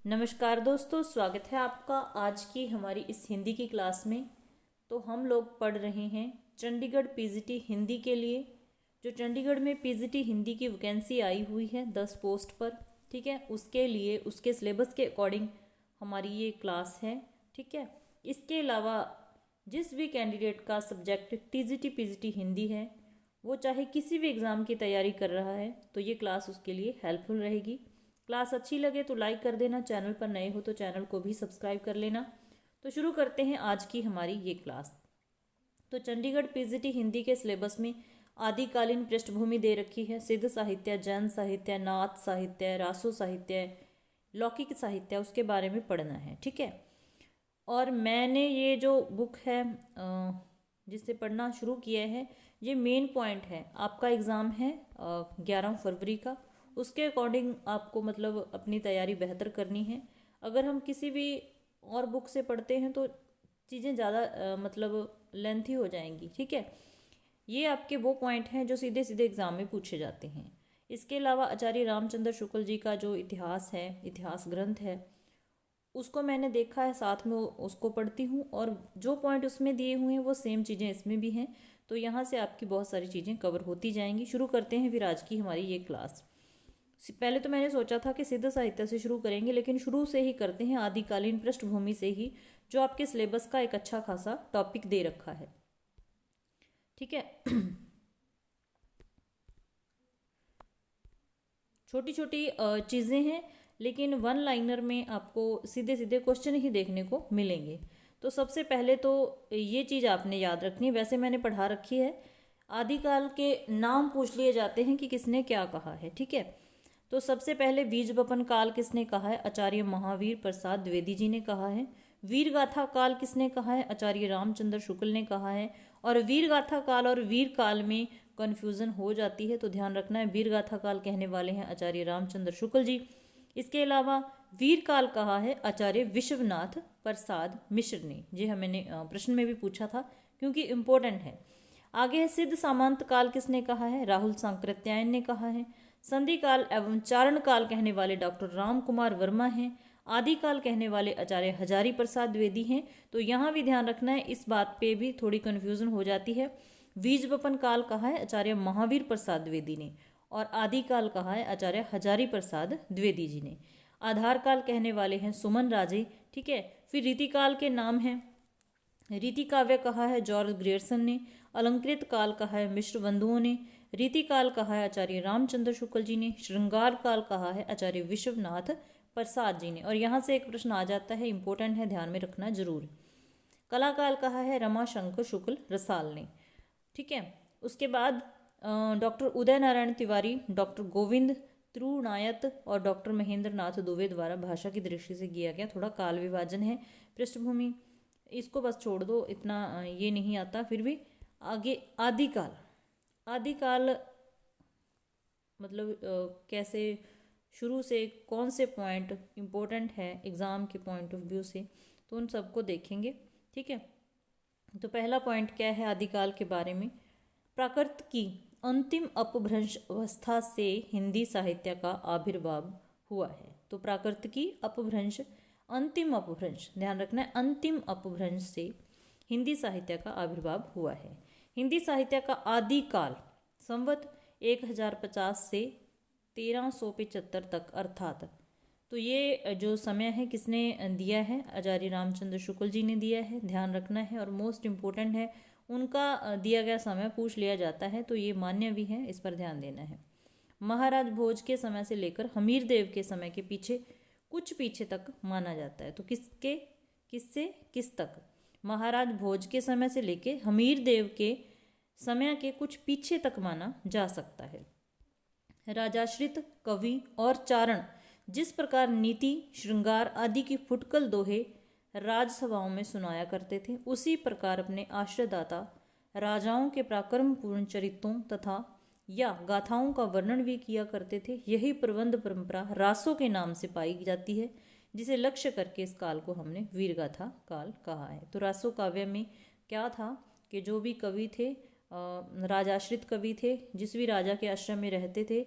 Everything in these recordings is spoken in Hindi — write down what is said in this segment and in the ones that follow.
नमस्कार दोस्तों, स्वागत है आपका आज की हमारी इस हिंदी की क्लास में। तो हम लोग पढ़ रहे हैं चंडीगढ़ पीजीटी हिंदी के लिए। जो चंडीगढ़ में पीजीटी हिंदी की वैकेंसी आई हुई है 10 पोस्ट पर, ठीक है, उसके लिए उसके सिलेबस के अकॉर्डिंग हमारी ये क्लास है, ठीक है। इसके अलावा जिस भी कैंडिडेट का सब्जेक्ट टीजीटी पीजीटी हिंदी है, वो चाहे किसी भी एग्ज़ाम की तैयारी कर रहा है, तो ये क्लास उसके लिए हेल्पफुल रहेगी। क्लास अच्छी लगे तो लाइक कर देना, चैनल पर नए हो तो चैनल को भी सब्सक्राइब कर लेना। तो शुरू करते हैं आज की हमारी ये क्लास। तो चंडीगढ़ पीजीटी हिंदी के सिलेबस में आदिकालीन पृष्ठभूमि दे रखी है। सिद्ध साहित्य, जैन साहित्य, नाथ साहित्य, रासो साहित्य, लौकिक साहित्य, उसके बारे में पढ़ना है, ठीक है। और मैंने ये जो बुक है जिससे पढ़ना शुरू किया है, ये मेन पॉइंट है। आपका एग्ज़ाम है 11 फरवरी का, उसके अकॉर्डिंग आपको मतलब अपनी तैयारी बेहतर करनी है। अगर हम किसी भी और बुक से पढ़ते हैं तो चीज़ें ज़्यादा मतलब लेंथी हो जाएंगी, ठीक है। ये आपके वो पॉइंट हैं जो सीधे सीधे एग्ज़ाम में पूछे जाते हैं। इसके अलावा आचार्य रामचंद्र शुक्ल जी का जो इतिहास है, इतिहास ग्रंथ है, उसको मैंने देखा है, साथ में उसको पढ़ती हूँ, और जो पॉइंट उसमें दिए हुए हैं वो सेम चीज़ें इसमें भी हैं। तो यहाँ से आपकी बहुत सारी चीज़ें कवर होती जाएंगी। शुरू करते हैं फिर आज की हमारी ये क्लास। पहले तो मैंने सोचा था कि सिद्ध साहित्य से शुरू करेंगे, लेकिन शुरू से ही करते हैं आदिकालीन पृष्ठभूमि से ही, जो आपके सिलेबस का एक अच्छा खासा टॉपिक दे रखा है, ठीक है। छोटी छोटी चीज़ें हैं, लेकिन वन लाइनर में आपको सीधे सीधे क्वेश्चन ही देखने को मिलेंगे। तो सबसे पहले तो ये चीज़ आपने याद रखनी है, वैसे मैंने पढ़ा रखी है। आदिकाल के नाम पूछ लिए जाते हैं कि किसने क्या कहा है, ठीक है। तो सबसे पहले बीज बपन काल किसने कहा है? आचार्य महावीर प्रसाद द्विवेदी जी ने कहा है। वीर गाथा काल किसने कहा है? आचार्य रामचंद्र शुक्ल ने कहा है। और वीर गाथा काल और वीर काल में कन्फ्यूज़न हो जाती है, तो ध्यान रखना है, वीर गाथा काल कहने वाले हैं आचार्य रामचंद्र शुक्ल जी। इसके अलावा वीर काल कहा है आचार्य विश्वनाथ प्रसाद मिश्र ने। जी हाँ, मैंने प्रश्न में भी पूछा था क्योंकि इम्पोर्टेंट है। आगे है सिद्ध सामंत काल किसने कहा है? राहुल सांकृत्यायन ने कहा है। संधि काल एवं चारण काल कहने वाले डॉक्टर राम कुमार वर्मा हैं। आदिकाल कहने वाले आचार्य हजारी प्रसाद द्विवेदी हैं। तो यहाँ भी ध्यान रखना है, इस बात पे भी थोड़ी कन्फ्यूजन हो जाती है। बीज बपन काल कहा है आचार्य महावीर प्रसाद द्विवेदी ने, और आदिकाल कहा है आचार्य हजारी प्रसाद द्विवेदी जी ने। आधार काल कहने वाले हैं सुमन राजे, ठीक है। फिर रीतिकाल के नाम हैं, रीति काव्य कहा है जॉर्ज ग्रियर्सन ने। अलंकृत काल कहा है मिश्र बंधुओं ने। रीति काल कहा है आचार्य रामचंद्र शुक्ल जी ने। श्रृंगार काल कहा है आचार्य विश्वनाथ प्रसाद जी ने। और यहाँ से एक प्रश्न आ जाता है, इंपॉर्टेंट है, ध्यान में रखना जरूर। कला काल कहा है रमाशंकर शुक्ल रसाल ने, ठीक है। उसके बाद डॉक्टर उदय नारायण तिवारी, डॉक्टर गोविंद त्रुनायत और डॉक्टर महेंद्र नाथ दुबे द्वारा भाषा की दृष्टि से किया गया। थोड़ा काल विभाजन है पृष्ठभूमि, इसको बस छोड़ दो, इतना ये नहीं आता। फिर भी आगे आदिकाल, आदिकाल मतलब कैसे शुरू से कौन से पॉइंट इम्पोर्टेंट है एग्ज़ाम के पॉइंट ऑफ व्यू से, तो उन सबको देखेंगे, ठीक है। तो पहला पॉइंट क्या है आदिकाल के बारे में? प्राकृत की अंतिम अपभ्रंश अवस्था से हिंदी साहित्य का आविर्भाव हुआ है। तो प्राकृत की अपभ्रंश, अंतिम अपभ्रंश, ध्यान रखना है, अंतिम अपभ्रंश से हिंदी साहित्य का आविर्भाव हुआ है। हिंदी साहित्य का आदिकाल संवत 1050 से 1375 तक, अर्थात तो ये जो समय है किसने दिया है? आचार्य रामचंद्र शुक्ल जी ने दिया है, ध्यान रखना है। और मोस्ट इम्पोर्टेंट है, उनका दिया गया समय पूछ लिया जाता है तो ये मान्य भी है, इस पर ध्यान देना है। महाराज भोज के समय से लेकर हमीर देव के समय के पीछे, कुछ पीछे तक माना जाता है। तो किसके, किससे किस तक? महाराज भोज के समय से लेकर हमीर देव के समय के कुछ पीछे तक माना जा सकता है। राजाश्रित कवि और चारण जिस प्रकार नीति, श्रृंगार आदि की फुटकल दोहे राजसभाओं में सुनाया करते थे, उसी प्रकार अपने आश्रयदाता राजाओं के पराक्रमपूर्ण चरित्रों तथा या गाथाओं का वर्णन भी किया करते थे। यही प्रबंध परंपरा रासों के नाम से पाई जाती है, जिसे लक्ष्य करके इस काल को हमने वीरगाथा काल कहा है। तो रासो काव्य में क्या था कि जो भी कवि थे, राजाश्रित कवि थे, जिस भी राजा के आश्रम में रहते थे,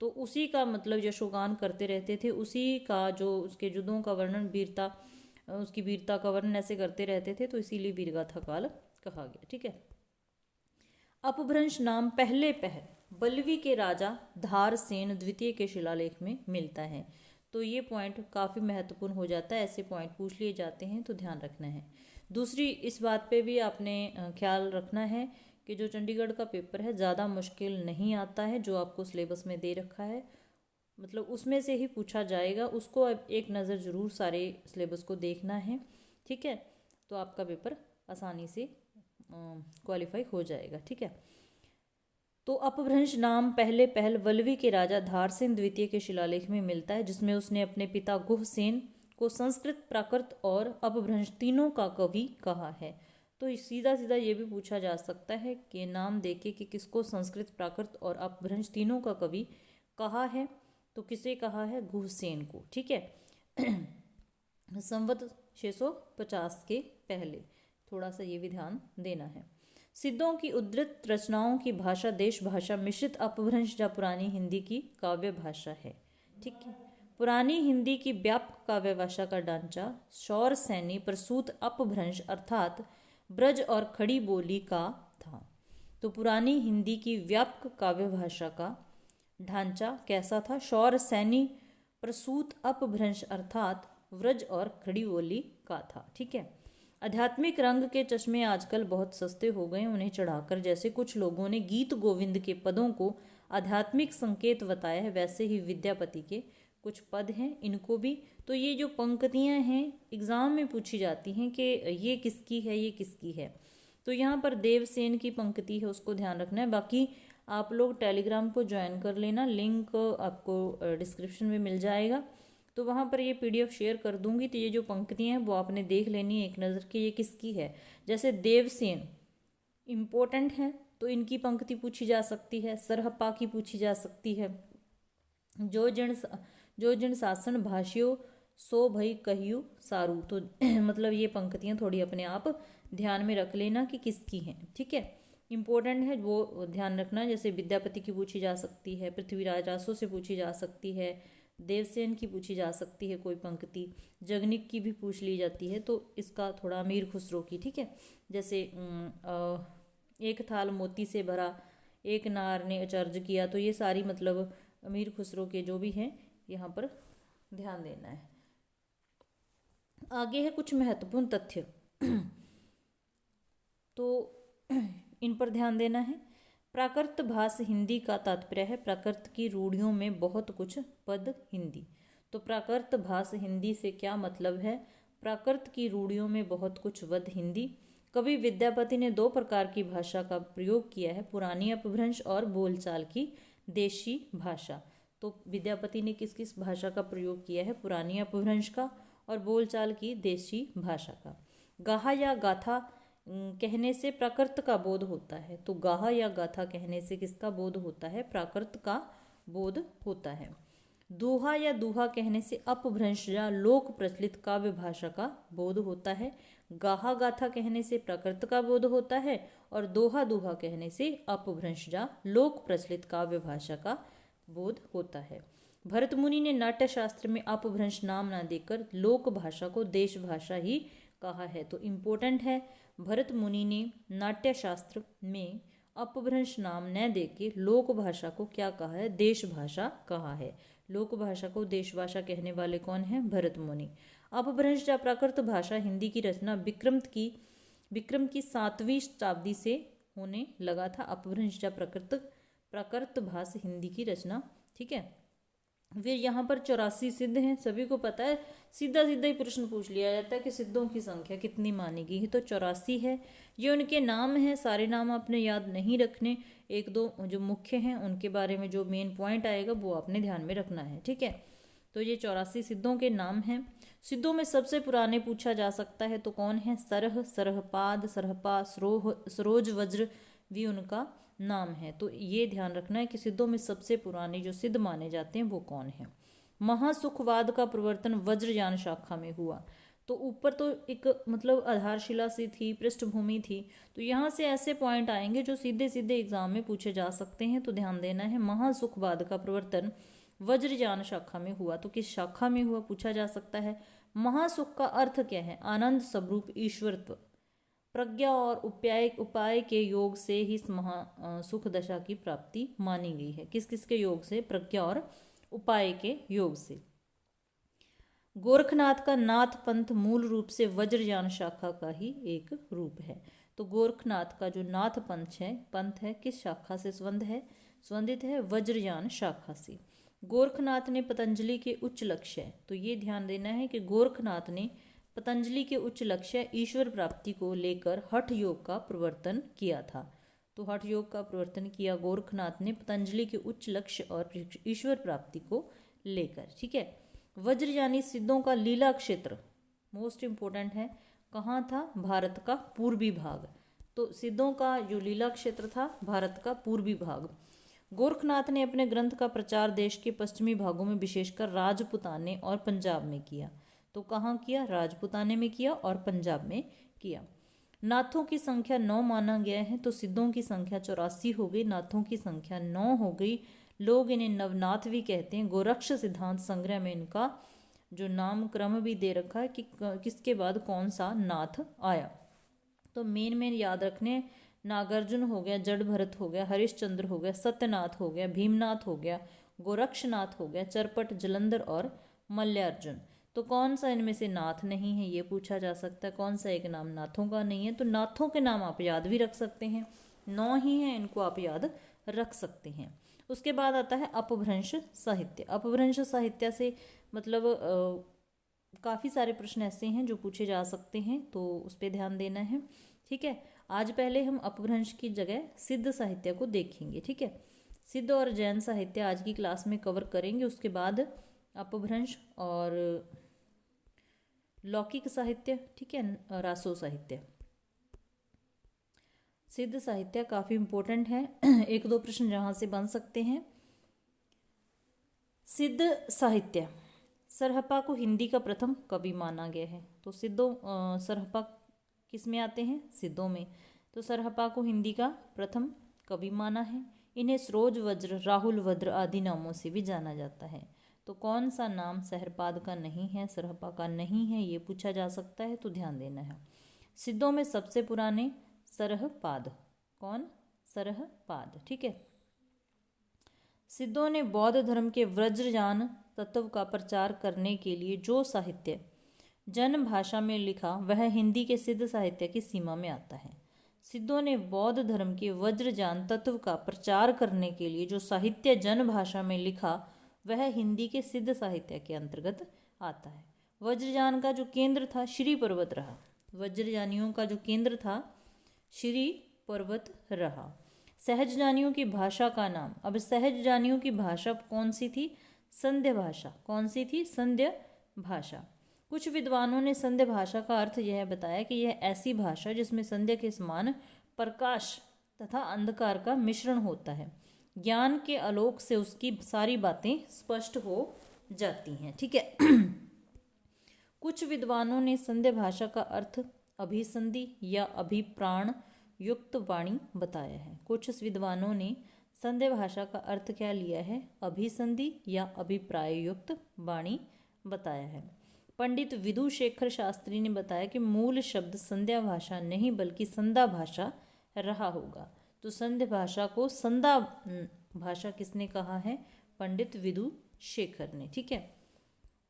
तो उसी का मतलब यशोगान करते रहते थे, उसी का जो उसके युद्धों का वर्णन, वीरता, उसकी वीरता का वर्णन ऐसे करते रहते थे, तो इसीलिए वीरगाथा काल कहा गया। ठीक है। अपभ्रंश नाम पहले पहल बल्लवी के राजा धारसेन द्वितीय के शिलालेख में मिलता है। तो ये पॉइंट काफ़ी महत्वपूर्ण हो जाता है, ऐसे पॉइंट पूछ लिए जाते हैं तो ध्यान रखना है। दूसरी इस बात पे भी आपने ख्याल रखना है कि जो चंडीगढ़ का पेपर है ज़्यादा मुश्किल नहीं आता है, जो आपको सिलेबस में दे रखा है मतलब उसमें से ही पूछा जाएगा, उसको अब एक नज़र ज़रूर सारे सिलेबस को देखना है। ठीक है, तो आपका पेपर आसानी से क्वालिफाई हो जाएगा। ठीक है, तो अपभ्रंश नाम पहले पहल वल्लवी के राजा धारसेन द्वितीय के शिलालेख में मिलता है, जिसमें उसने अपने पिता गुहसेन को संस्कृत, प्राकृत और अपभ्रंश तीनों का कवि कहा है। तो सीधा सीधा ये भी पूछा जा सकता है कि नाम देके कि किसको संस्कृत, प्राकृत और अपभ्रंश तीनों का कवि कहा है, तो किसे कहा है? गुहसेन को। ठीक है। संवत 650 के पहले, थोड़ा सा ये भी ध्यान देना है। सिद्धों की उद्धृत रचनाओं की भाषा देश भाषा मिश्रित अपभ्रंश या पुरानी हिंदी की काव्य भाषा है। ठीक है, पुरानी हिंदी की व्यापक काव्य भाषा का ढांचा शौर सैनी प्रसूत अपभ्रंश अर्थात ब्रज और खड़ी बोली का था। तो पुरानी हिंदी की व्यापक काव्य भाषा का ढांचा कैसा था? शौर सैनी प्रसूत अपभ्रंश अर्थात व्रज और खड़ी बोली का था। ठीक है। आध्यात्मिक रंग के चश्मे आजकल बहुत सस्ते हो गए, उन्हें चढ़ाकर जैसे कुछ लोगों ने गीत गोविंद के पदों को आध्यात्मिक संकेत बताया है, वैसे ही विद्यापति के कुछ पद हैं, इनको भी। तो ये जो पंक्तियां हैं एग्जाम में पूछी जाती हैं कि ये किसकी है, ये किसकी है। तो यहाँ पर देवसेन की पंक्ति है, उसको ध्यान रखना है। बाकी आप लोग टेलीग्राम को ज्वाइन कर लेना, लिंक आपको डिस्क्रिप्शन में मिल जाएगा, तो वहाँ पर ये पीडीएफ शेयर कर दूंगी। तो ये जो पंक्तियाँ हैं वो आपने देख लेनी है एक नज़र कि ये किसकी है। जैसे देवसेन इम्पोर्टेंट है तो इनकी पंक्ति पूछी जा सकती है, सरहप्पा की पूछी जा सकती है। जो जिन शासन भाष्यो सो भई कहियो सारू, तो मतलब ये पंक्तियाँ थोड़ी अपने आप ध्यान में रख लेना कि किसकी हैं। ठीक है, इम्पोर्टेंट है वो ध्यान रखना। जैसे विद्यापति की पूछी जा सकती है, पृथ्वीराज रासो से पूछी जा सकती है, देवसेन की पूछी जा सकती है कोई पंक्ति, जगनिक की भी पूछ ली जाती है। तो इसका थोड़ा अमीर खुसरो की। ठीक है, जैसे एक थाल मोती से भरा एक नार ने अचर्ज किया, तो ये सारी मतलब अमीर खुसरो के जो भी हैं यहाँ पर ध्यान देना है। आगे है कुछ महत्वपूर्ण तथ्य तो इन पर ध्यान देना है। प्राकृत भाष हिंदी का तात्पर्य है प्राकृत की रूढ़ियों में बहुत कुछ पद हिंदी। तो प्राकृत भाष हिंदी से क्या मतलब है? प्राकृत की रूढ़ियों में बहुत कुछ पद हिंदी। कवि विद्यापति ने दो प्रकार की भाषा का प्रयोग किया है, पुरानी अपभ्रंश और बोलचाल की देशी भाषा। तो विद्यापति ने किस किस भाषा का प्रयोग किया है? पुरानी अपभ्रंश का और बोलचाल की देशी भाषा का। गाहा या गाथा कहने से प्राकृत का बोध होता है। तो गाहा या गाथा कहने से किसका बोध होता है? प्राकृत का बोध होता है। दोहा या दूहा कहने से अपभ्रंश या लोक प्रचलित काव्य भाषा का बोध होता है। गाहा गाथा कहने से प्राकृत का बोध होता है और दोहा दूहा कहने से अपभ्रंश या लोक प्रचलित काव्य भाषा का बोध होता है। भरत मुनि ने नाट्य शास्त्र में अपभ्रंश नाम न देकर लोक भाषा को देश भाषा ही कहा है। तो इम्पोर्टेंट है, भरत मुनि ने नाट्य शास्त्र में अपभ्रंश नाम न देके लोक भाषा को क्या कहा है? देश भाषा कहा है। लोक भाषा को देश भाषा कहने वाले कौन है? भरत मुनि। अपभ्रंश या प्राकृत भाषा हिंदी की रचना विक्रम की 7वीं शताब्दी से होने लगा था। अपभ्रंश या प्राकृत भाषा हिंदी की रचना। ठीक है, फिर यहाँ पर 84 सिद्ध हैं, सभी को पता है। सीधा सीधा ही प्रश्न पूछ लिया जाता है कि सिद्धों की संख्या कितनी मानी गई है, तो 84 है। ये उनके नाम हैं, सारे नाम आपने याद नहीं रखने, एक दो जो मुख्य हैं उनके बारे में जो मेन पॉइंट आएगा वो आपने ध्यान में रखना है। ठीक है, तो ये 84 सिद्धों के नाम हैं। सिद्धों में सबसे पुराने पूछा जा सकता है तो कौन है? सरह, सरहपाद, सरहपा, सरोज वज्र भी उनका नाम है। तो ये ध्यान रखना है कि सिद्धों में सबसे पुराने जो सिद्ध माने जाते हैं वो कौन है। महासुखवाद का प्रवर्तन वज्रयान शाखा में हुआ। तो ऊपर तो एक मतलब आधारशिला सी थी, पृष्ठभूमि थी। तो यहाँ से ऐसे पॉइंट आएंगे जो सीधे सीधे एग्जाम में पूछे जा सकते हैं, तो ध्यान देना है। महासुखवाद का प्रवर्तन वज्रयान शाखा में हुआ, तो किस शाखा में हुआ पूछा जा सकता है। महासुख का अर्थ क्या है, आनंद स्वरूप ईश्वरत्व, प्रज्ञा और उपाय के योग से ही इस महा सुख दशा की प्राप्ति मानी गई है। किस किस के योग से, प्रज्ञा और उपाय के योग से। गोरखनाथ का नाथ पंथ मूल रूप से वज्रयान शाखा का ही एक रूप है। तो गोरखनाथ का जो नाथ पंथ है किस शाखा से संबंधित है, वज्रयान शाखा से। गोरखनाथ ने पतंजलि के उच्च लक्ष्य, तो ये ध्यान देना है कि गोरखनाथ ने पतंजलि के उच्च लक्ष्य ईश्वर प्राप्ति को लेकर हठ योग का प्रवर्तन किया था। तो हठ योग का प्रवर्तन किया गोरखनाथ ने पतंजलि के उच्च लक्ष्य और ईश्वर प्राप्ति को लेकर, ठीक है। वज्र यानी सिद्धों का लीला क्षेत्र मोस्ट इंपॉर्टेंट है, कहाँ था, भारत का पूर्वी भाग। तो सिद्धों का जो लीला क्षेत्र था भारत का पूर्वी भाग। गोरखनाथ ने अपने ग्रंथ का प्रचार देश के पश्चिमी भागों में विशेषकर राजपुताने और पंजाब में किया। तो कहाँ किया, राजपुताने में किया और पंजाब में किया। नाथों की संख्या 9 माना गया है, तो सिद्धों की संख्या 84 हो गई, नाथों की संख्या 9 हो गई। लोग इन्हें नवनाथ भी कहते हैं। गोरक्ष सिद्धांत संग्रह में इनका जो नामक्रम भी दे रखा है कि किसके बाद कौन सा नाथ आया। तो मेन याद रखने, नागार्जुन हो गया, जड़ भरत हो गया, हरिश्चंद्र हो गया, सत्यनाथ हो गया, भीमनाथ हो गया, गोरक्षनाथ हो गया, चरपट, जलंधर और मल्यार्जुन। तो कौन सा इनमें से नाथ नहीं है, ये पूछा जा सकता है। कौन सा एक नाम नाथों का नहीं है, तो नाथों के नाम आप याद भी रख सकते हैं, 9 ही हैं, इनको आप याद रख सकते हैं। उसके बाद आता है अपभ्रंश साहित्य। अपभ्रंश साहित्य से मतलब काफ़ी सारे प्रश्न ऐसे हैं जो पूछे जा सकते हैं, तो उस पर ध्यान देना है, ठीक है। आज पहले हम अपभ्रंश की जगह सिद्ध साहित्य को देखेंगे, ठीक है। सिद्ध और जैन साहित्य आज की क्लास में कवर करेंगे। उसके बाद अपभ्रंश और लौकिक साहित्य, ठीक है, रासो साहित्य। सिद्ध साहित्य काफ़ी इंपॉर्टेंट है, एक दो प्रश्न जहाँ से बन सकते हैं। सिद्ध साहित्य, सरहपा को हिंदी का प्रथम कवि माना गया है। तो सिद्धों सरहपा किस में आते हैं, सिद्धों में। तो सरहपा को हिंदी का प्रथम कवि माना है। इन्हें सरोज वज्र, राहुल वज्र आदि नामों से भी जाना जाता है। तो कौन सा नाम सहरपाद का नहीं है, सरहपा का नहीं है, ये पूछा जा सकता है, तो ध्यान देना है। सिद्धों में सबसे पुराने सरहपाद, कौन, सरहपाद, ठीक है। सिद्धों ने बौद्ध धर्म के वज्रयान तत्व का प्रचार करने के लिए जो साहित्य जन भाषा में लिखा वह हिंदी के सिद्ध साहित्य की सीमा में आता है। सिद्धों ने बौद्ध धर्म के वज्रयान तत्व का प्रचार करने के लिए जो साहित्य जन भाषा में लिखा वह हिंदी के सिद्ध साहित्य के अंतर्गत आता है। वज्रयान का जो केंद्र था श्री पर्वत रहा, वज्रयानियों का जो केंद्र था श्री पर्वत रहा। सहजजानियों की भाषा का नाम, अब सहजजानियों की भाषा कौन सी थी, संध्य भाषा। कौन सी थी, संध्य भाषा। कुछ विद्वानों ने संध्य भाषा का अर्थ यह बताया कि यह ऐसी भाषा जिसमें संध्या के समान प्रकाश तथा अंधकार का मिश्रण होता है, ज्ञान के आलोक से उसकी सारी बातें स्पष्ट हो जाती हैं, ठीक है। कुछ विद्वानों ने संध्या भाषा का अर्थ अभिसंधि या अभिप्राण युक्त वाणी बताया है। कुछ विद्वानों ने संध्या भाषा का अर्थ क्या लिया है, अभिसंधि या अभिप्राय युक्त वाणी बताया है। पंडित विधु शेखर शास्त्री ने बताया कि मूल शब्द संध्या भाषा नहीं बल्कि संधा भाषा रहा होगा। तो संध्या भाषा को संधा भाषा किसने कहा है, पंडित विधु शेखर ने, ठीक है।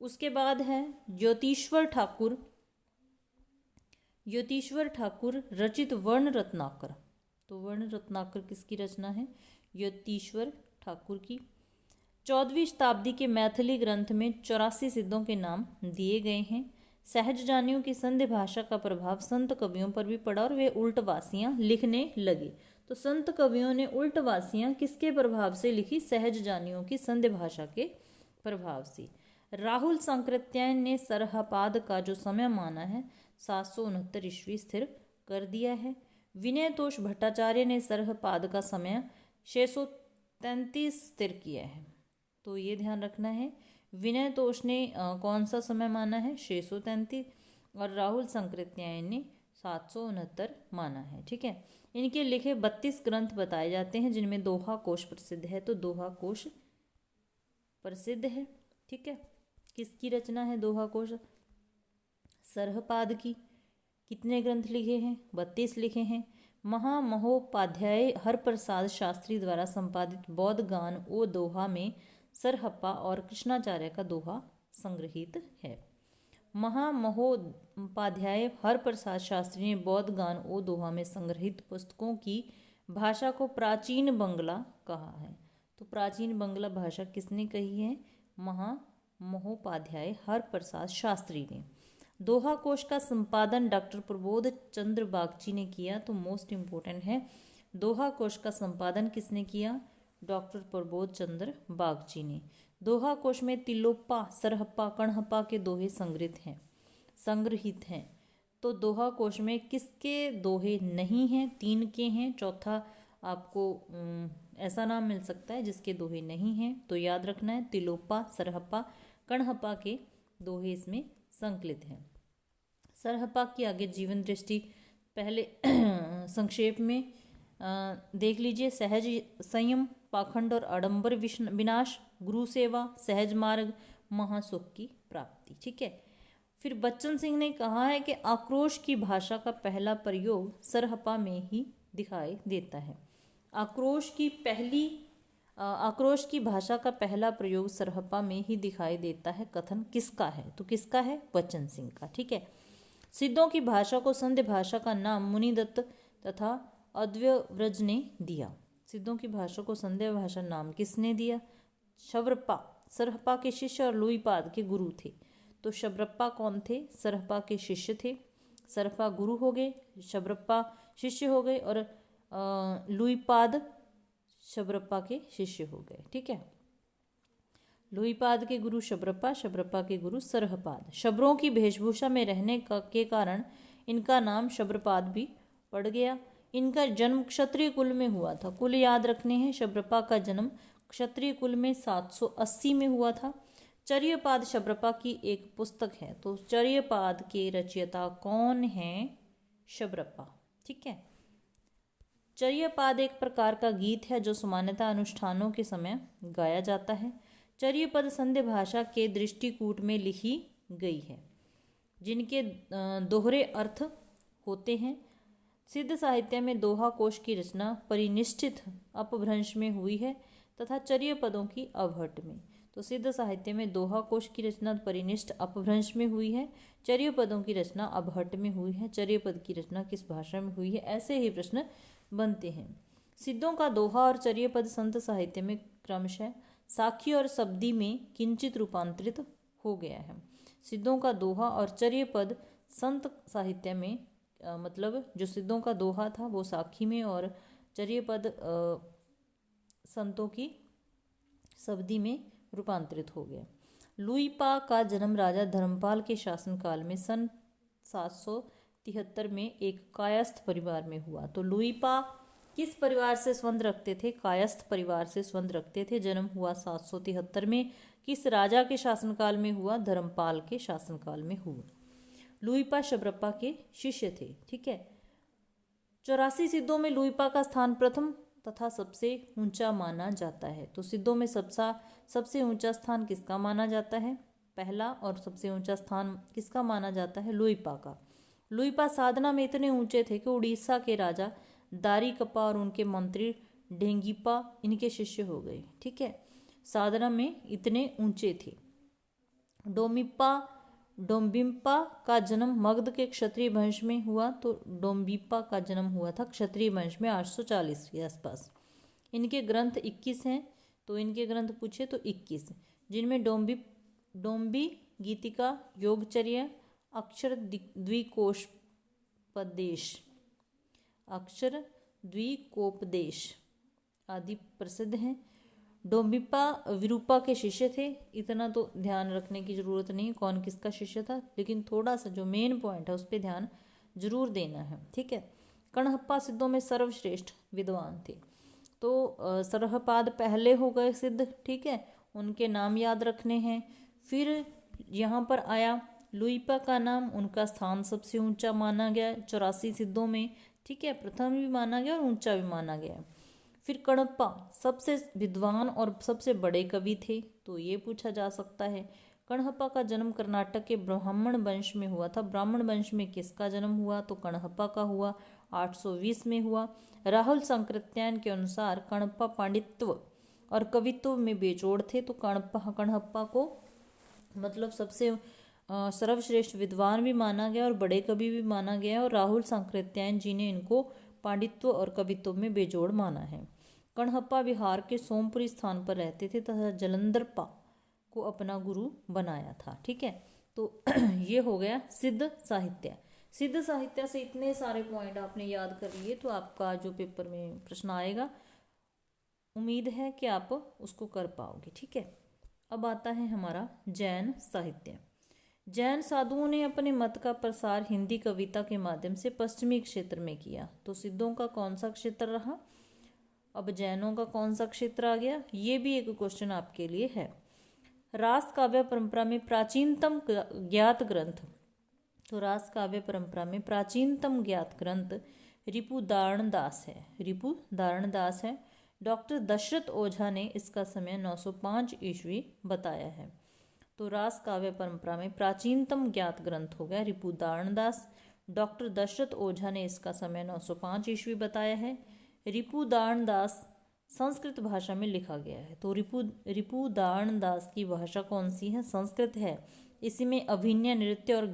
उसके बाद है ज्योतिश्वर ठाकुर रचित वर्ण रत्नाकर। तो वर्ण रत्नाकर किसकी रचना है, ज्योतिश्वर ठाकुर की। 14वीं शताब्दी के मैथिली ग्रंथ में 84 सिद्धों के नाम दिए गए हैं। सहजजानियों की संध्य भाषा का प्रभाव संत कवियों पर भी पड़ा और वे उल्टवासियाँ लिखने लगे। तो संत कवियों ने उल्टवासियाँ किसके प्रभाव से लिखी, सहजजानियों की संध्य भाषा के प्रभाव से। राहुल सांकृत्यायन ने सरहपाद का जो समय माना है 769 ईस्वी स्थिर कर दिया है। विनय तोष भट्टाचार्य ने सरहपाद का समय 633 स्थिर किया है। तो ये ध्यान रखना है, विनय तोष ने कौन सा समय माना है, 633। और राहुल संकृत्यायन ने 769 माना है। ठीक है, इनके लिखे 32 ग्रंथ बताए जाते हैं, जिनमें दोहा कोश प्रसिद्ध है। तो दोहा कोश प्रसिद्ध है। ठीक है, किसकी रचना है दोहा कोश? सरहपाद की। कितने ग्रंथ लिखे हैं? 32 लिखे हैं। महामहोपाध्याय हरप्रसाद शास्त्री द्वारा संपादित बौद्ध गान ओ दोहा में सरहप्पा और कृष्णाचार्य का दोहा संग्रहित है। महामहोपाध्याय हरप्रसाद शास्त्री ने बौद्ध गान ओ दोहा में संग्रहित पुस्तकों की भाषा को प्राचीन बंगला कहा है। तो प्राचीन बंगला भाषा किसने कही है? महामहोपाध्याय हरप्रसाद शास्त्री ने। दोहा कोश का संपादन डॉक्टर प्रबोध चंद्र बागची ने किया। तो मोस्ट इम्पोर्टेंट है, दोहा कोश का संपादन किसने किया? डॉक्टर प्रबोध चंद्र बागची ने। दोहा कोश में तिलोप्पा, सरहप्पा, कणहप्पा के दोहे संग्रहित हैं। तो दोहा कोश में किसके दोहे नहीं हैं? 3 के हैं। चौथा आपको ऐसा नाम मिल सकता है जिसके दोहे नहीं हैं, तो याद रखना है तिलोप्पा, सरहप्पा, कणहप्पा के दोहे इसमें संकलित हैं। सरहप्पा की आगे जीवन दृष्टि पहले संक्षेप में देख लीजिए। सहज संयम, पाखंड और आडंबर विनाश, गुरु सेवा, सहज मार्ग, महासुख की प्राप्ति। ठीक है, फिर बच्चन सिंह ने कहा है कि आक्रोश की भाषा का पहला प्रयोग सरहप्पा में ही दिखाई देता है। आक्रोश की भाषा का पहला प्रयोग सरहप्पा में ही दिखाई देता है। कथन किसका है? तो किसका है? बच्चन सिंह का। ठीक है, सिद्धों की भाषा को संध्य भाषा का नाम मुनिदत्त तथा अद्वव्रज ने दिया। सिद्धों की भाषा को संध्य भाषा नाम किसने दिया? शबरप्पा सरहप्पा के शिष्य और लुईपाद के गुरु थे। तो शबरप्पा कौन थे? सरहप्पा के शिष्य थे। सरहप्पा गुरु हो गए, शबरप्पा शिष्य हो गए, और लुईपाद शबरप्पा के शिष्य हो गए। ठीक है, लुईपाद के गुरु शबरप्पा, शबरप्पा के गुरु सरहपाद। शबरों की वेशभूषा में रहने के कारण इनका नाम शबरपाद भी पड़ गया। इनका जन्म क्षत्रिय कुल में हुआ था। कुल याद रखने हैं। शबरप्पा का जन्म क्षत्रिय कुल में 780 में हुआ था। चर्यपाद शबरप्पा की एक पुस्तक है। तो चर्यपाद के रचयिता कौन हैं? शबरप्पा। ठीक है, चर्यपाद एक प्रकार का गीत है जो सामान्यतः अनुष्ठानों के समय गाया जाता है। चर्यपद संध्य भाषा के दृष्टिकूट में लिखी गई है, जिनके दोहरे अर्थ होते हैं। सिद्ध साहित्य में दोहा कोश की रचना परिनिष्ठित अपभ्रंश में हुई है तथा चर्यपदों की अवहट में। तो सिद्ध साहित्य में दोहा कोश की रचना परिनिष्ठ अपभ्रंश में हुई है, चर्यपदों की रचना अवहट में हुई है। चर्यपद की रचना किस भाषा में हुई है? ऐसे ही प्रश्न बनते हैं। सिद्धों का दोहा और चर्यपद संत साहित्य में क्रमशः साखी और शब्दी में किंचित रूपांतरित हो गया है। सिद्धों का दोहा और चर्यपद संत साहित्य में मतलब जो सिद्धों का दोहा था वो साखी में और चर्यपद संतों की शब्दी में रूपांतरित हो गया। लुईपा का जन्म राजा धर्मपाल के शासनकाल में सन 773 में एक कायस्थ परिवार में हुआ। तो लुईपा किस परिवार से संबंध रखते थे? कायस्थ परिवार से संबंध रखते थे। जन्म हुआ 773 में। किस राजा के शासनकाल में हुआ? धर्मपाल के शासनकाल में हुआ। लुईपा शबरप्पा के शिष्य थे। ठीक है, 84 सिद्धों में लुईपा का स्थान प्रथम तथा सबसे ऊंचा माना जाता है। तो सिद्धों में सबसे ऊंचा स्थान किसका माना जाता है? पहला और सबसे ऊंचा स्थान किसका माना जाता है? लुईपा का। लुईपा साधना में इतने ऊंचे थे कि उड़ीसा के राजा दारिकप्पा और उनके मंत्री ढेंगीपा इनके शिष्य हो गए। ठीक है, साधना में इतने ऊंचे थे। डोम्बिप्पा का जन्म मगध के क्षत्रिय वंश में हुआ। तो डोम्बिप्पा का जन्म हुआ था क्षत्रिय वंश में 840 के आसपास। इनके ग्रंथ 21 हैं। तो इनके ग्रंथ पूछे तो 21, जिनमें डोम्बी गीतिका, योगचर्या, अक्षर द्विकोपदेश आदि प्रसिद्ध हैं। डोम्बिप्पा विरूपा के शिष्य थे। इतना तो ध्यान रखने की जरूरत नहीं कौन किसका शिष्य था, लेकिन थोड़ा सा जो मेन पॉइंट है उस पर ध्यान जरूर देना है। ठीक है, कणहप्पा सिद्धों में सर्वश्रेष्ठ विद्वान थे। तो सरहपाद पहले हो गए सिद्ध। ठीक है, उनके नाम याद रखने हैं। फिर यहाँ पर आया लुइपा का नाम, उनका स्थान सबसे ऊंचा माना गया 84 सिद्धों में, ठीक है, प्रथम भी माना गया और ऊंचा भी माना गया। फिर कणप्पा सबसे विद्वान और सबसे बड़े कवि थे, तो ये पूछा जा सकता है। कणहप्पा का जन्म कर्नाटक के ब्राह्मण वंश में हुआ था। ब्राह्मण वंश में किसका जन्म हुआ? तो कणहप्पा का हुआ, 820 में हुआ। राहुल सांकृत्यायन के अनुसार कणप्पा पांडित्य और कवित्व में बेजोड़ थे, तो कणहप्पा को मतलब सबसे सर्वश्रेष्ठ विद्वान भी माना गया और बड़े कवि भी माना गया, और राहुल सांकृत्यायन जी ने इनको पांडित्य और कवित्व में बेजोड़ माना है। कणहप्पा बिहार के सोमपुरी स्थान पर रहते थे तथा जलंधरप्पा को अपना गुरु बनाया था, ठीक है। तो ये हो गया सिद्ध साहित्य। सिद्ध साहित्य से इतने सारे पॉइंट आपने याद कर लिए, तो आपका जो पेपर में प्रश्न आएगा उम्मीद है कि आप उसको कर पाओगे, ठीक है। अब आता है हमारा जैन साहित्य। जैन साधुओं ने अपने मत का प्रसार हिंदी कविता के माध्यम से पश्चिमी क्षेत्र में किया। तो सिद्धों का कौन सा क्षेत्र रहा, अब जैनों का कौन सा क्षेत्र आ गया, ये भी एक क्वेश्चन आपके लिए है। रास काव्य परंपरा में प्राचीनतम ज्ञात ग्रंथ, तो रास काव्य परंपरा में प्राचीनतम ज्ञात ग्रंथ रिपुदारण दास है। रिपुदारण दास है। डॉक्टर दशरथ ओझा ने इसका समय 905 ईस्वी बताया है। तो रास काव्य परंपरा में प्राचीनतम ज्ञात ग्रंथ हो गया रिपुदारण दास। डॉक्टर दशरथ ओझा ने इसका समय 905 ईस्वी बताया है। रिपुदारण दास संस्कृत भाषा में लिखा गया है। तो रिपुदारण दास की भाषा कौन सी है? संस्कृत है। इसी में अभिनय, नृत्य और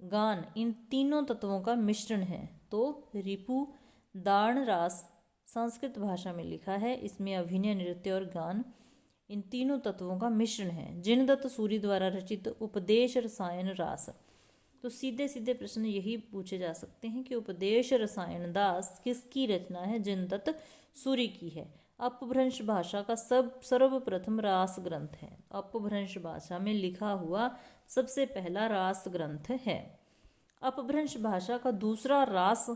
गान इन तीनों तत्वों का मिश्रण है। तो रिपुदारण दास संस्कृत भाषा में लिखा है, इसमें अभिनय, नृत्य और गान इन तीनों तत्वों का मिश्रण है। जिनदत्त सूरी द्वारा रचित उपदेश रसायन रास, तो सीधे सीधे प्रश्न यही पूछे जा सकते हैं कि उपदेश रसायन दास किसकी रचना है? जिनदत्त सूरी की है। अपभ्रंश भाषा का सर्वप्रथम रास ग्रंथ है। अपभ्रंश भाषा में लिखा हुआ सबसे पहला रास ग्रंथ है। अपभ्रंश भाषा का दूसरा रास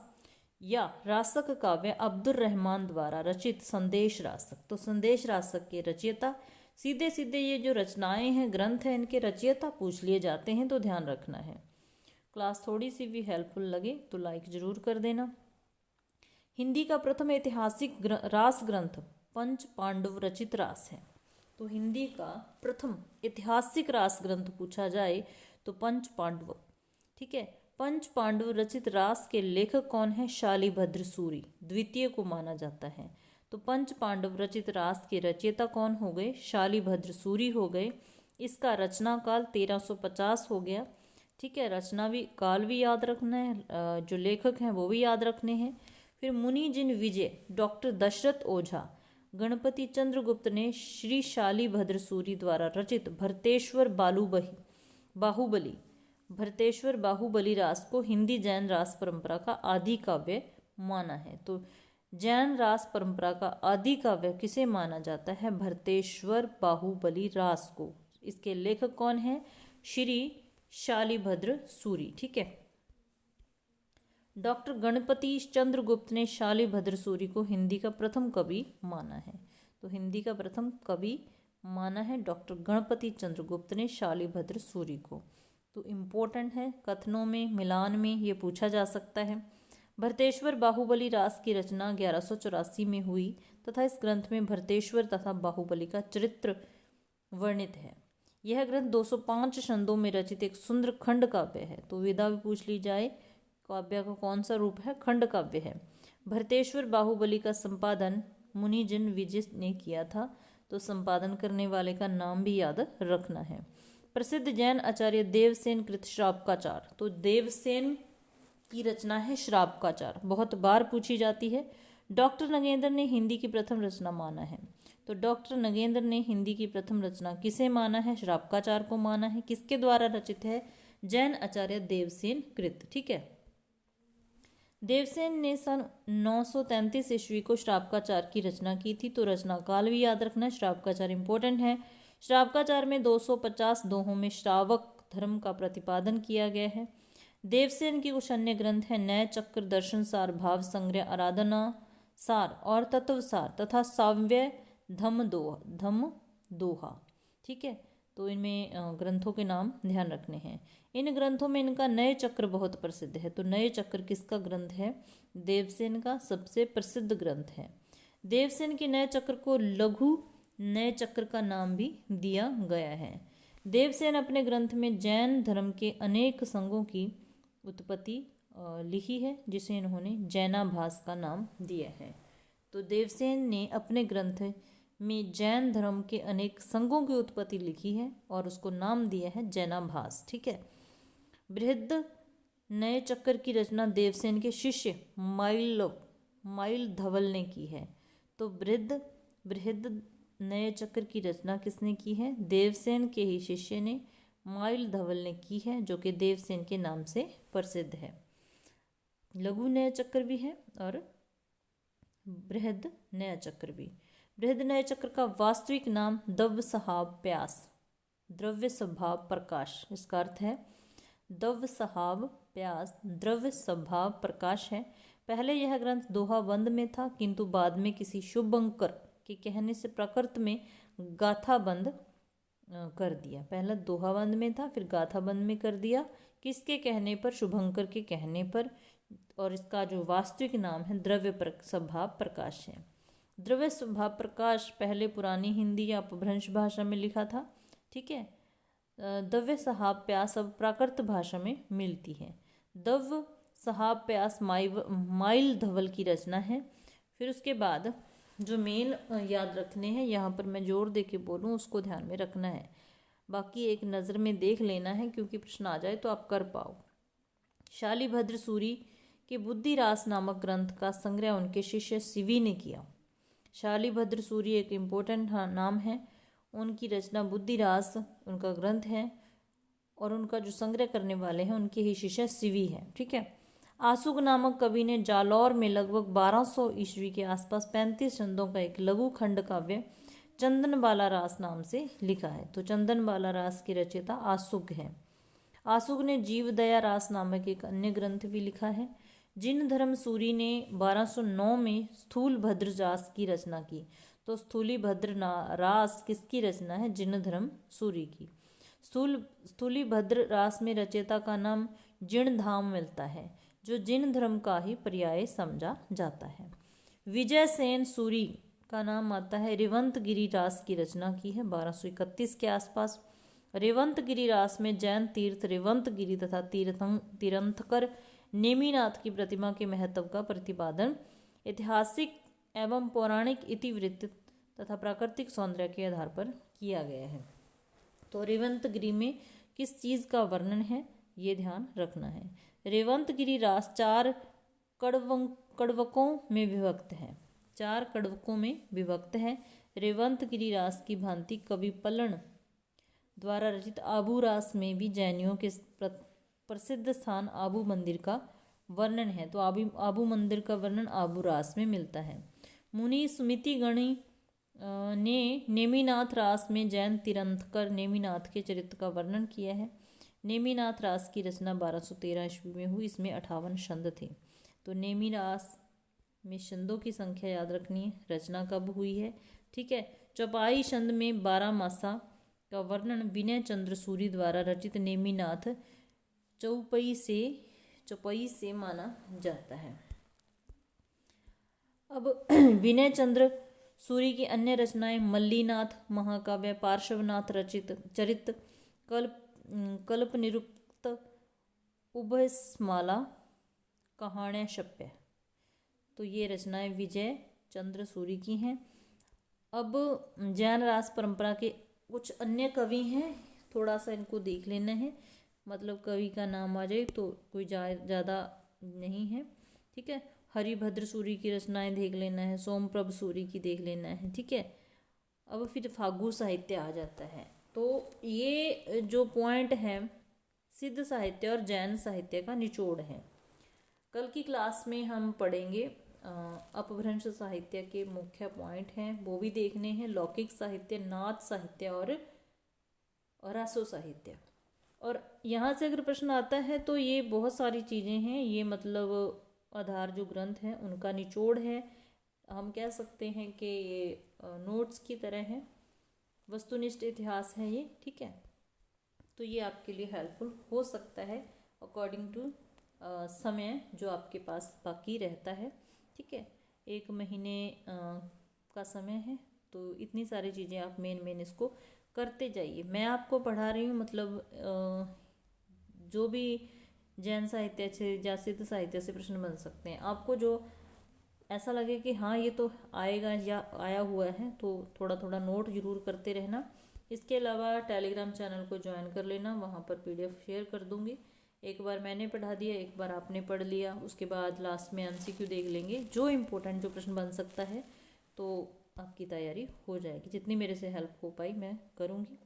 या रासक काव्य अब्दुर रहमान द्वारा रचित संदेश रासक। तो संदेश रासक के रचयिता, सीधे सीधे ये जो रचनाएं हैं, ग्रंथ हैं, इनके रचयिता पूछ लिए जाते हैं, तो ध्यान रखना है। क्लास थोड़ी सी भी हेल्पफुल लगे तो लाइक जरूर कर देना। हिंदी का प्रथम ऐतिहासिक रास ग्रंथ पंच पांडव रचित रास है। तो हिंदी का प्रथम ऐतिहासिक रास ग्रंथ पूछा जाए तो पंच पांडव, ठीक है। पंच पांडव रचित रास के लेखक कौन है? शालिभद्र सूरी द्वितीय को माना जाता है। तो पंच पांडव रचित रास के रचयिता कौन हो गए? शालिभद्र सूरी हो गए। इसका रचना काल 1350 हो गया, ठीक है। रचना भी काल भी याद रखना है, जो लेखक हैं वो भी याद रखने हैं। फिर मुनि जिन विजय डॉक्टर दशरथ ओझा गणपति चंद्रगुप्त ने श्री शालिभद्र सूरी द्वारा रचित भरतेश्वर बाहुबली रास को हिंदी जैन रास परंपरा का आदि काव्य माना है। तो जैन रास परंपरा का आदि काव्य किसे माना जाता है? भरतेश्वर बाहुबली रास को। इसके लेखक कौन है? श्री शालिभद्र सूरी, ठीक है। डॉक्टर गणपति चंद्रगुप्त ने शालिभद्र सूरी को हिंदी का प्रथम कवि माना है। तो हिंदी का प्रथम कवि माना है डॉक्टर गणपति चंद्रगुप्त ने शालिभद्र सूरी को। तो इम्पोर्टेंट है, कथनों में, मिलान में ये पूछा जा सकता है। भरतेश्वर बाहुबली रास की रचना 1184 में हुई तथा इस ग्रंथ में भरतेश्वर तथा बाहुबली का चरित्र वर्णित है। यह ग्रंथ 205 छंदों में रचित एक सुंदर खंड काव्य है। तो विधा भी पूछ ली जाए, काव्य का कौन सा रूप है? खंड काव्य है। भरतेश्वर बाहुबली का संपादन मुनिजिन विजय ने किया था। तो संपादन करने वाले का नाम भी याद रखना है। प्रसिद्ध जैन आचार्य देवसेन कृत श्रावकाचार। तो देवसेन की रचना है श्रावकाचार, बहुत बार पूछी जाती है। डॉक्टर नगेंद्र ने हिंदी की प्रथम रचना माना है। तो डॉक्टर नगेंद्र ने हिंदी की प्रथम रचना किसे माना है? श्रावकाचार को माना है। किसके द्वारा रचित है? जैन आचार्य देवसेन कृत, ठीक है। देवसेन ने सन 933 ईस्वी को श्रावकाचार की रचना की थी। तो रचना काल भी याद रखना, श्रावकाचार इंपॉर्टेंट है। श्रावकाचार में 250 दोहों में श्रावक धर्म का प्रतिपादन किया गया है। देवसेन की कुछ अन्य ग्रंथ हैं नय चक्र, दर्शन सार, भाव संग्रह, आराधना सार और तत्व सार तथा साव्य धम दोहा, ठीक है। तो इनमें ग्रंथों के नाम ध्यान रखने हैं। इन ग्रंथों में इनका नए चक्र बहुत प्रसिद्ध है। तो नए चक्र किसका ग्रंथ है? देवसेन का सबसे प्रसिद्ध ग्रंथ है। देवसेन के नए चक्र को लघु नए चक्र का नाम भी दिया गया है। देवसेन अपने ग्रंथ में जैन धर्म के अनेक संघों की उत्पत्ति लिखी है, जिसे इन्होंने जैनाभास का नाम दिया है। तो देवसेन ने अपने ग्रंथ में जैन धर्म के अनेक संघों की उत्पत्ति लिखी है और उसको नाम दिया है जैनाभास। ठीक है। बृहद नए चक्र की रचना देवसेन के शिष्य माइल धवल ने की है। तो बृहद नए चक्र की रचना किसने की है? देवसेन के ही शिष्य ने माइल धवल ने की है, जो कि देवसेन के नाम से प्रसिद्ध है। लघु नए चक्र भी है और बृहद नया चक्र भी। बृहद नए चक्र का वास्तविक नाम द्रव्य स्वभाव प्यास, द्रव्य स्वभाव प्रकाश, इसका अर्थ है द्रव्य स्वभाव प्यास, द्रव्य स्वभाव प्रकाश है। पहले यह ग्रंथ दोहाबंद में था, किंतु बाद में किसी शुभंकर के कहने से प्राकृत में गाथाबंद कर दिया। पहले दोहाबंद में था, फिर गाथाबंद में कर दिया। किसके कहने पर? शुभंकर के कहने पर। और इसका जो वास्तविक नाम है द्रव्य स्वभाव प्रकाश है। द्रव्य स्वभाव प्रकाश पहले पुरानी हिंदी या अपभ्रंश भाषा में लिखा था। ठीक है। द्रव्य स्वभाव प्यास अब प्राकृत भाषा में मिलती है। द्रव्य स्वभाव प्यास माइल धवल की रचना है। फिर उसके बाद जो मेन याद रखने हैं, यहाँ पर मैं जोर दे के बोलूँ उसको ध्यान में रखना है, बाकी एक नज़र में देख लेना है, क्योंकि प्रश्न आ जाए तो आप कर पाओ। शालिभद्र सूरी के बुद्धिरास नामक ग्रंथ का संग्रह उनके शिष्य शिवी ने किया। शालिभद्र सूरी एक इम्पोर्टेंट नाम है। उनकी रचना बुद्धिरास उनका ग्रंथ है और उनका जो संग्रह करने वाले हैं उनके ही शिष्य शिवी हैं। ठीक है। आसुग नामक कवि ने जालौर में लगभग 1200 ईस्वी के आसपास 35 छंदों का एक लघु खंड काव्य चंदनबाला रास नाम से लिखा है। तो चंदनबाला रास के रचयिता आसुग हैं। आसुग ने जीवदया रास नामक एक अन्य ग्रंथ भी लिखा है। जिन धर्म सूरी ने 1209 में स्थूल भद्र रास की रचना की। तो स्थूली भद्र रास किसकी रचना है? जिन धर्म सूरी की। स्थूली भद्र रास में रचयिता का नाम जिणधाम मिलता है, जो जिन धर्म का ही पर्याय समझा जाता है। विजय सेन सूरी का नाम आता है रेवंत गिरी रास की रचना की है 1231 के आसपास। रेवंत गिरी रास में जैन तीर्थ रेवंत गिरी तथा तीर्थंकर नेमिनाथ की प्रतिमा के महत्व का प्रतिपादन ऐतिहासिक एवं पौराणिक इतिवृत्त तथा प्राकृतिक सौंदर्य के आधार पर किया गया है। तो रेवंत गिरी में किस चीज़ का वर्णन है, ये ध्यान रखना है। रेवंत गिरी रास 4 कड़वकों में विभक्त है। 4 कड़वकों में विभक्त है। रेवंत गिरी रास की भांति कवि पलण द्वारा रचित आबू रास में भी जैनियों के प्रसिद्ध स्थान आबू मंदिर का वर्णन है। तो आबू मंदिर का वर्णन आबू रास में मिलता है। मुनि सुमिति गणी ने नेमिनाथ रास में जैन तीर्थंकर नेमिनाथ के चरित्र का वर्णन किया है। नेमिनाथ रास की रचना 1213 ईस्वी में हुई। इसमें 58 छंद थे। तो नेमी रास में छंदों की संख्या याद रखनी है। रचना कब हुई है? ठीक है। चौपाई छंद में 12 मासा का वर्णन विनय चंद्र सूरी द्वारा रचित नेमिनाथ चौपाई से माना जाता है। अब विनय चंद्र सूरी की अन्य रचनाएं मल्लीनाथ महाकाव्य, पार्श्वनाथ रचित चरित, कल्प निरुक्त, उभयस्माला, कहाण्या शप्य, तो ये रचनाएं विजय चंद्र सूरी की हैं। अब जैन रास परंपरा के कुछ अन्य कवि हैं, थोड़ा सा इनको देख लेना है, मतलब कवि का नाम आ जाए तो कोई ज़्यादा नहीं है। ठीक है। हरिभद्र सूरी की रचनाएं देख लेना है, सोमप्रभ सूरी की देख लेना है। ठीक है। अब फिर फागु साहित्य आ जाता है। तो ये जो पॉइंट है सिद्ध साहित्य और जैन साहित्य का निचोड़ है। कल की क्लास में हम पढ़ेंगे अपभ्रंश साहित्य के मुख्य पॉइंट हैं, वो भी देखने हैं। लौकिक साहित्य, नाथ साहित्य और रासो साहित्य। और यहाँ से अगर प्रश्न आता है तो ये बहुत सारी चीज़ें हैं, ये मतलब आधार जो ग्रंथ हैं उनका निचोड़ है। हम कह सकते हैं कि ये नोट्स की तरह है, वस्तुनिष्ठ इतिहास है ये, ठीक है। तो ये आपके लिए हेल्पफुल हो सकता है अकॉर्डिंग टू समय जो आपके पास बाकी रहता है, ठीक है। 1 महीने का समय है, तो इतनी सारी चीज़ें आप मेन इसको करते जाइए। मैं आपको पढ़ा रही हूँ, मतलब जो भी जैन साहित्य से या सिद्ध साहित्य से प्रश्न बन सकते हैं, आपको जो ऐसा लगे कि हाँ ये तो आएगा या आया हुआ है, तो थोड़ा थोड़ा नोट जरूर करते रहना। इसके अलावा टेलीग्राम चैनल को ज्वाइन कर लेना, वहाँ पर PDF शेयर कर दूँगी। एक बार मैंने पढ़ा दिया, एक बार आपने पढ़ लिया, उसके बाद लास्ट में MCQ देख लेंगे, जो इम्पोर्टेंट जो प्रश्न बन सकता है, तो आपकी तैयारी हो जाएगी। जितनी मेरे से हेल्प हो पाई मैं करूँगी।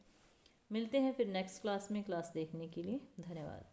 मिलते हैं फिर नेक्स्ट क्लास में। क्लास देखने के लिए धन्यवाद।